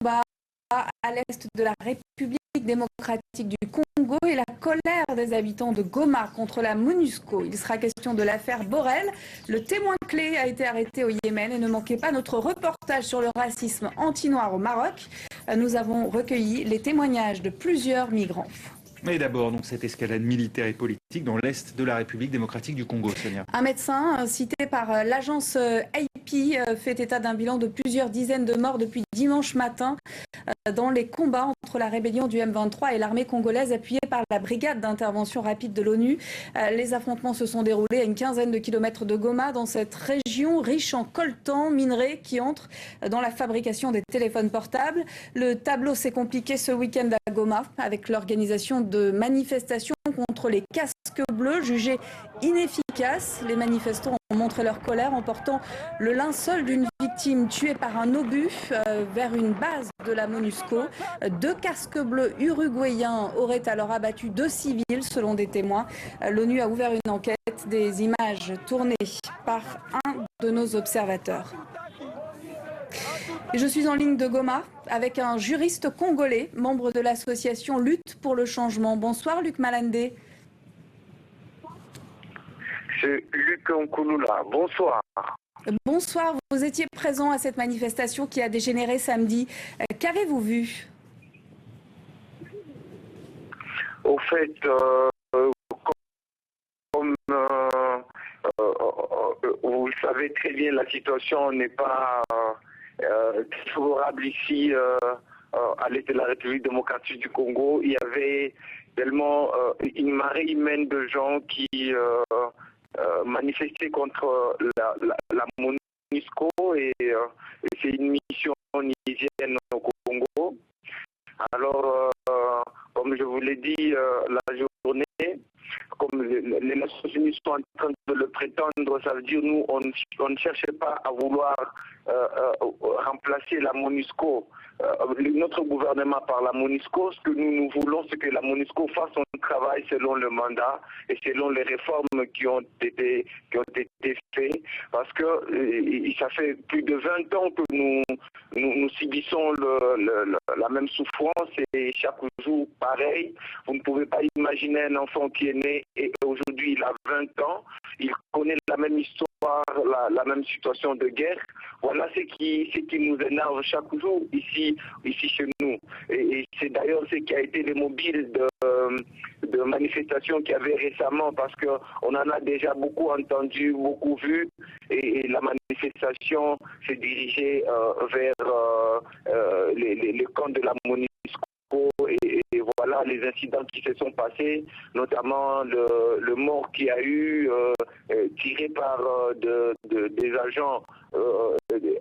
combat à l'est de la République démocratique du Congo et la colère des habitants de Goma contre la MONUSCO. Il sera question de l'affaire Borrell. Le témoin clé a été arrêté au Yémen et ne manquez pas notre reportage sur le racisme anti-noir au Maroc. Nous avons recueilli les témoignages de plusieurs migrants. Mais d'abord, donc, cette escalade militaire et politique dans l'est de la République démocratique du Congo, Sonia. Un médecin cité par l'agence AP fait état d'un bilan de plusieurs dizaines de morts depuis dimanche matin dans les combats entre la rébellion du M23 et l'armée congolaise appuyée par la brigade d'intervention rapide de l'ONU. Les affrontements se sont déroulés à une quinzaine de kilomètres de Goma, dans cette région riche en coltan, minerais qui entre dans la fabrication des téléphones portables. Le tableau s'est compliqué ce week-end à Goma avec l'organisation de manifestations contre les casques bleus jugés inefficaces. Les manifestants ont montré leur colère en portant le linceul d'une victime tuée par un obus vers une base de la MONUSCO. 2 casques bleus uruguayens auraient alors abattu 2 civils selon des témoins. L'ONU a ouvert une enquête, des images tournées par un de nos observateurs. Et je suis en ligne de Goma avec un juriste congolais, membre de l'association Lutte pour le changement. Bonsoir Luc Malandé. C'est Luc Nkulula. Bonsoir. Bonsoir, vous étiez présent à cette manifestation qui a dégénéré samedi. Qu'avez-vous vu? Au fait, comme vous le savez très bien, la situation n'est pas favorable ici à l'est de la République démocratique du Congo. Il y avait tellement une marée humaine de gens qui manifestaient contre la MONUSCO et c'est une mission nigérienne au Congo. Alors, comme je vous l'ai dit, la journée, comme les Nations Unies sont en train de le prétendre, ça veut dire nous, on ne cherchait pas à vouloir remplacer la MONUSCO, notre gouvernement par la MONUSCO. Ce que nous voulons, c'est que la MONUSCO fasse son travail selon le mandat et selon les réformes qui ont été faites, parce que ça fait plus de 20 ans que nous subissons la même souffrance et chaque jour pareil. Vous ne pouvez pas imaginer un enfant qui est né et aujourd'hui il a 20 ans, il connaît la même histoire, la même situation de guerre. Voilà ce qui nous énerve chaque jour ici chez nous. Et c'est d'ailleurs ce qui a été le mobile de manifestations qu'il y avait récemment, parce qu'on en a déjà beaucoup entendu, beaucoup vu, et la manifestation s'est dirigée vers les camps de la MONUSCO. Et voilà les incidents qui se sont passés, notamment le mort qu'il y a eu tiré par des agents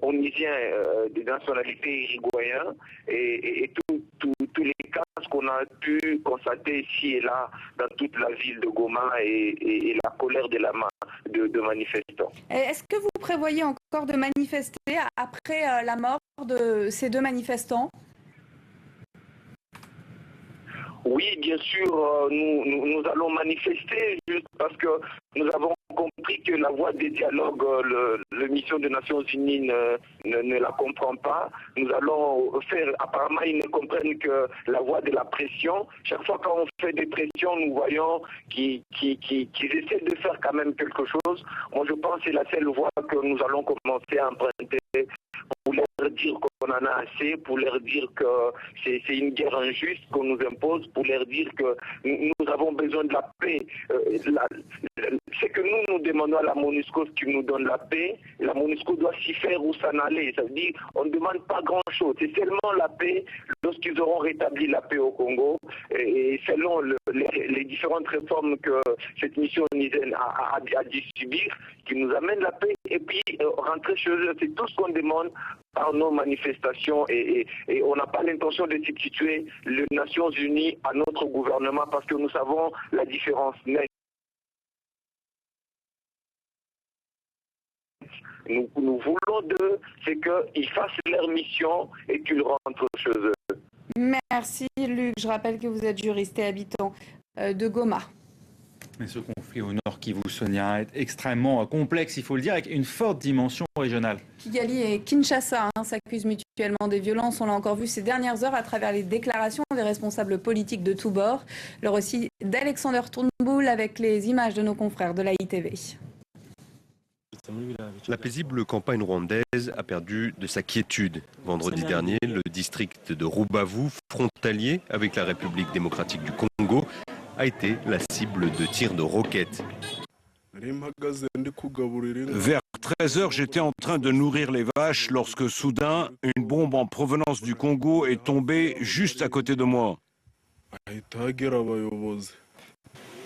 onusiens des nationalités uruguayennes et tous les cas qu'on a pu constater ici et là dans toute la ville de Goma et la colère de manifestants. Est-ce que vous prévoyez encore de manifester après la mort de ces 2 manifestants? Oui, bien sûr, nous allons manifester juste parce que nous avons compris que la voie des dialogues, la mission des Nations Unies ne la comprend pas. Nous allons faire, apparemment ils ne comprennent que la voie de la pression. Chaque fois qu'on fait des pressions, nous voyons qu'ils essaient de faire quand même quelque chose. Moi je pense que c'est la seule voie que nous allons commencer à emprunter pour leur dire qu'on en a assez, pour leur dire que c'est une guerre injuste qu'on nous impose, pour leur dire que nous avons besoin de la paix. C'est que nous demandons à la MONUSCO qui nous donne la paix. La MONUSCO doit s'y faire ou s'en aller. Ça veut dire qu'on ne demande pas grand-chose. C'est seulement la paix lorsqu'ils auront rétabli la paix au Congo et selon les différentes réformes que cette mission onusienne a dû subir, qui nous amène la paix et puis rentrer chez eux. C'est tout ce qu'on demande par nos manifestations et on n'a pas l'intention de substituer les Nations Unies à notre gouvernement parce que nous savons la différence nette. Nous voulons d'eux, c'est qu'ils fassent leur mission et qu'ils rentrent chez eux. Merci Luc. Je rappelle que vous êtes juriste et habitant de Goma. Mais ce conflit au nord Kivu, Sonia, est extrêmement complexe, il faut le dire, avec une forte dimension régionale. Kigali et Kinshasa s'accusent mutuellement des violences. On l'a encore vu ces dernières heures à travers les déclarations des responsables politiques de tous bords. Le récit d'Alexander Turnbull avec les images de nos confrères de la ITV. La paisible campagne rwandaise a perdu de sa quiétude. Vendredi dernier, le district de Rubavu, frontalier avec la République démocratique du Congo, a été la cible de tirs de roquettes. Vers 13h, j'étais en train de nourrir les vaches lorsque soudain, une bombe en provenance du Congo est tombée juste à côté de moi.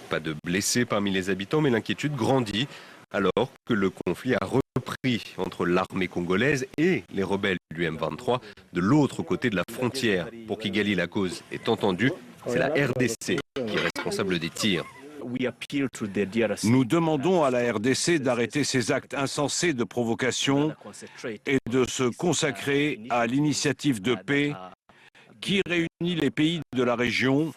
Pas de blessés parmi les habitants, mais l'inquiétude grandit alors que le conflit a repris entre l'armée congolaise et les rebelles du M23 de l'autre côté de la frontière. Pour Kigali, la cause est entendue, c'est la RDC qui est responsable des tirs. Nous demandons à la RDC d'arrêter ces actes insensés de provocation et de se consacrer à l'initiative de paix qui réunit les pays de la région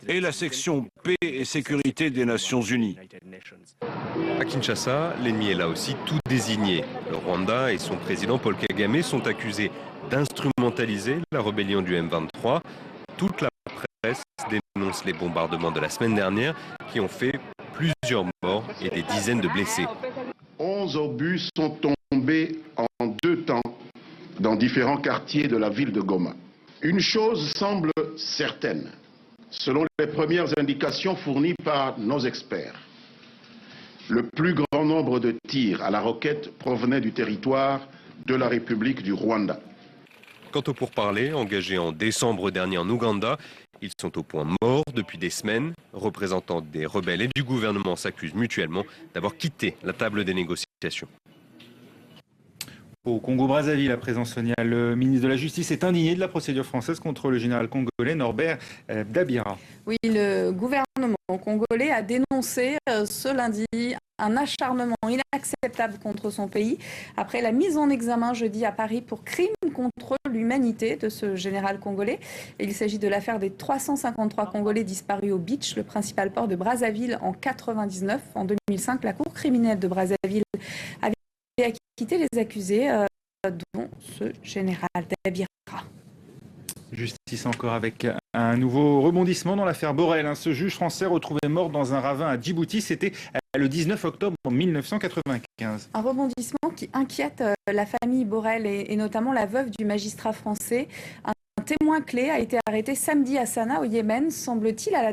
et la section paix et sécurité des Nations Unies. À Kinshasa, l'ennemi est là aussi tout désigné. Le Rwanda et son président Paul Kagame sont accusés d'instrumentaliser la rébellion du M23. Toute la presse dénonce les bombardements de la semaine dernière qui ont fait plusieurs morts et des dizaines de blessés. 11 obus sont tombés en 2 temps dans différents quartiers de la ville de Goma. Une chose semble certaine, selon les premières indications fournies par nos experts. Le plus grand nombre de tirs à la roquette provenaient du territoire de la République du Rwanda. Quant aux pourparlers engagés en décembre dernier en Ouganda, ils sont au point mort depuis des semaines. Représentants des rebelles et du gouvernement s'accusent mutuellement d'avoir quitté la table des négociations. Au Congo-Brazzaville, à présent, Sonia, le ministre de la Justice est indigné de la procédure française contre le général congolais Norbert Dabira. Oui, le gouvernement congolais a dénoncé ce lundi un acharnement inacceptable contre son pays après la mise en examen jeudi à Paris pour crime contre l'humanité de ce général congolais. Il s'agit de l'affaire des 353 Congolais disparus au Beach, le principal port de Brazzaville, en 1999. En 2005, la Cour criminelle de Brazzaville avait acquitté les accusés, dont ce général Dabira. Justice encore avec un nouveau rebondissement dans l'affaire Borrell. Ce juge français retrouvé mort dans un ravin à Djibouti, c'était le 19 octobre 1995. Un rebondissement qui inquiète la famille Borrell et notamment la veuve du magistrat français. Un témoin clé a été arrêté samedi à Sanaa, au Yémen, semble-t-il à la